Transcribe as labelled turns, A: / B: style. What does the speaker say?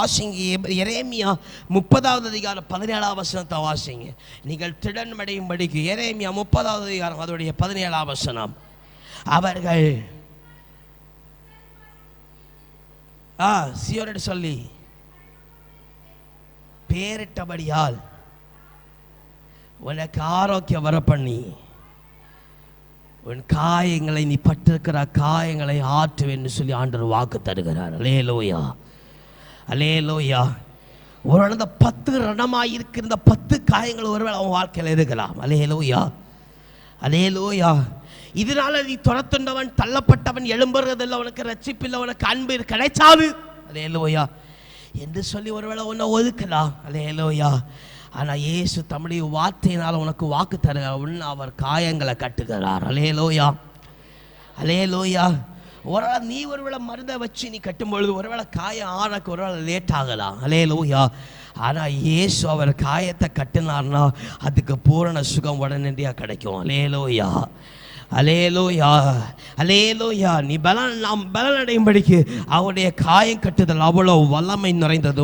A: வாசிங்க. எரேமியா 30வது அதிகாரம் 17வது வசனத்தை வாசிங்க. நீங்கள் திடன்மடையும்படிக்கு எரேமியா 30வது அதிகாரம் அதோடைய 17வது வசனம். அவர்கள் சியோனிட சொல்லி பேரிட்டபடியால் உனக்கு ஆரோக்கியம் வர பண்ணி உன் காயங்களை, நீ பட்டிருக்கிற காயங்களை ஆற்றுவேன்னு சொல்லி ஆண்டவர் வாக்கு தருகிறார். அல்லேலூயா, அல்லேலூயா. ஒரு அந்த 10 ரணமாய் இருக்கிற இந்த 10 காயங்கள் ஒருவேளை அவன் வாழ்க்கையில் இருக்கலாம். அல்லேலூயா, அல்லேலூயா. இதனால நீ துரத்துண்டவன், தள்ளப்பட்டவன், எழும்புறதில்லை, உனக்கு ரட்சிப்பில்லை, உனக்கு அன்பு கிடைச்சாது, அல்லேலூயா என்று சொல்லி ஒருவேளை உன்னை ஒதுக்கலாம். அல்லேலூயா. ஆனால் இயேசு தம்முடைய வார்த்தையினால் உனக்கு வாக்கு தருகிறார். அவர் காயங்களை கட்டுகிறார். அல்லேலூயா, அல்லேலூயா. ஒருவேளை நீ ஒருவேளை மருந்தை வச்சு நீ கட்டும்பொழுது ஒருவேளை காயம் ஆறக்கு ஒருவேளை லேட் ஆகலாம். அல்லேலூயா. ஆனால் இயேசு அவர் காயத்தை கட்டினார்னா அதுக்கு பூரண சுகம் உடனடியாக கிடைக்கும். அல்லேலூயா, அல்லேலூயா, அல்லேலூயா. நீ நாம் பலனடையும்படிக்கு அவருடைய காயம் கட்டுதல் அவ்வளோ வல்லமை நிறைந்தது.